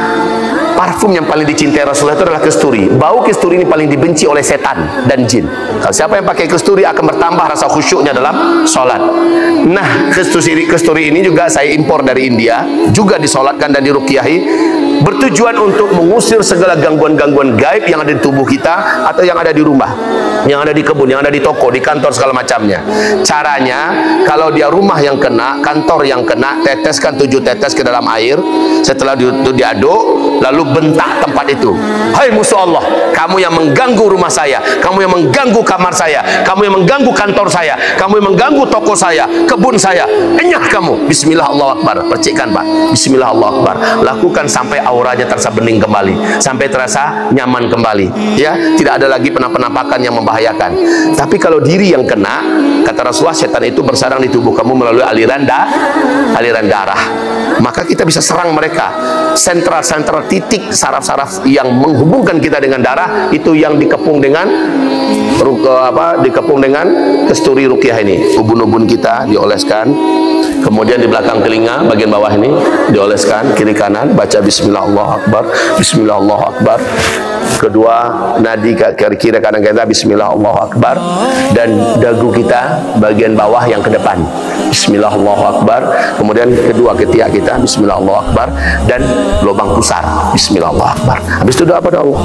parfum yang paling dicintai Rasulullah, itu adalah kesturi. Bau kesturi ini paling dibenci oleh setan dan jin. Kalau siapa yang pakai kesturi akan bertambah rasa khusyuknya dalam sholat. Nah, kesturi ini juga saya impor dari India, juga disolatkan dan diruqyahi, bertujuan untuk mengusir segala gangguan-gangguan gaib yang ada di tubuh kita atau yang ada di rumah, yang ada di kebun, yang ada di toko, di kantor, segala macamnya. Caranya, kalau dia rumah yang kena, kantor yang kena, teteskan 7 tetes ke dalam air. Setelah diaduk, lalu bentak tempat itu. Hai musuh Allah, kamu yang mengganggu rumah saya, kamu yang mengganggu kamar saya, kamu yang mengganggu kantor saya, kamu yang mengganggu toko saya, kebun saya, enyah kamu. Bismillah Allahu Akbar. Percikan Pak, Bismillah Allahu Akbar. Lakukan sampai auranya terasa bening kembali, sampai terasa nyaman kembali ya, tidak ada lagi penampakan yang membahayakan. Tapi kalau diri yang kena, kata Rasulullah, setan itu bersarang di tubuh kamu melalui aliran darah, maka kita bisa serang mereka. Sentral titik saraf-saraf yang menghubungkan kita dengan darah itu yang dikepung dengan kesturi ruqyah ini. Ubun-ubun kita dioleskan, kemudian di belakang telinga bagian bawah ini dioleskan, kiri kanan baca Bismillah Allahu Akbar, Bismillah Allahu Akbar. Kedua nadi kiri kanan kita Bismillah Allahu Akbar, dan dagu kita bagian bawah yang ke depan Bismillah Allahu Akbar. Kemudian kedua ketiak kita Bismillah Allahu Akbar, dan lubang pusar Bismillah Allahu Akbar. Habis itu doa pada Allah.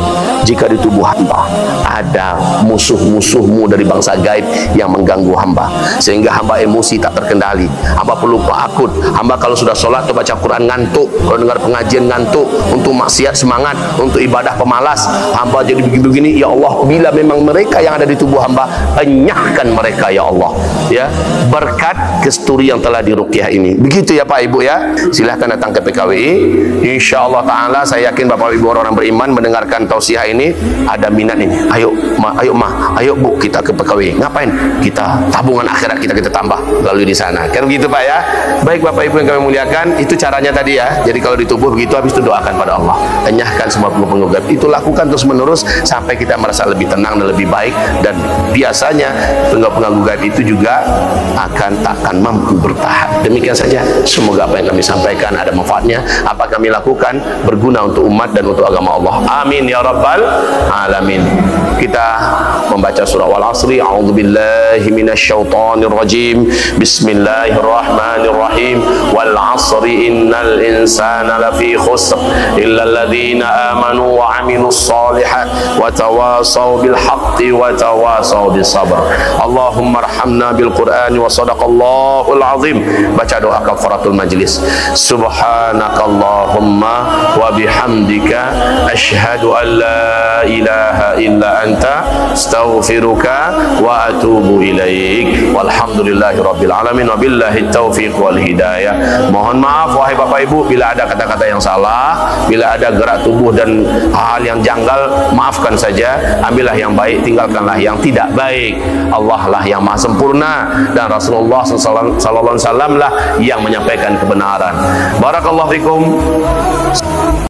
Jika di tubuh hamba ada musuh-musuhmu dari bangsa gaib yang mengganggu hamba, sehingga hamba emosi tak terkendali, hamba pelupa akut, hamba kalau sudah sholat atau baca Quran ngantuk, kalau dengar pengajian ngantuk, untuk maksiat semangat, untuk ibadah pemalas, hamba jadi begini-begini. Ya Allah, bila memang mereka yang ada di tubuh hamba, enyahkan mereka ya Allah ya, berkat kesturi yang telah diruqyah ini. Begitu ya Pak Ibu ya. Silahkan datang ke PKWI, insya Allah ta'ala. Saya yakin Bapak Ibu orang-orang beriman mendengarkan tausiah ini ada minat ini. Ayo Bu, kita ke PKWI. Ngapain? Kita tabungan akhirat kita tambah lalu di sana, kan begitu Pak ya. Baik Bapak Ibu yang kami muliakan, itu caranya tadi ya. Jadi kalau di tubuh begitu, habis itu doakan pada Allah, enyahkan semua pengaruh gaib itu, lakukan terus menerus sampai kita merasa lebih tenang dan lebih baik. Dan biasanya pengganggu gaib itu juga takkan mampu bertahan. Demikian saja, semoga apa yang kami sampaikan ada manfaatnya, apa kami lakukan berguna untuk umat dan untuk agama Allah. Amin ya rabbal alamin. Kita membaca surah Wal Asri. A'udzubillahi minasyaitonir rajim. Bismillahirrahmanirrahim. Wal 'asri innal insana lafi khusr illa alladhina amanu wa 'amilus shalihat wa tawasaw bil haqqi wa tawasaw bis sabr. Allahumma arhamna bil Qur'ani wa sadaqallahul azim. Baca doa kafaratul majlis. Subhanakallahumma wa bihamdika asyhadu an la ilaha illa anta astaghfiruka wa atubu ilaik. Walhamdulillahi rabbil alamin wa billahi taufiq wal hidayah. Mohon maaf wahai Bapak Ibu bila ada kata-kata yang salah, bila ada gerak tubuh dan hal yang janggal, maafkan saja. Ambillah yang baik, tinggalkanlah yang tidak baik. Allah lah yang maha sempurna dan Rasulullah sallallahu alaihi wasallam lah yang menyampaikan kebenaran. Barakallahu fikum.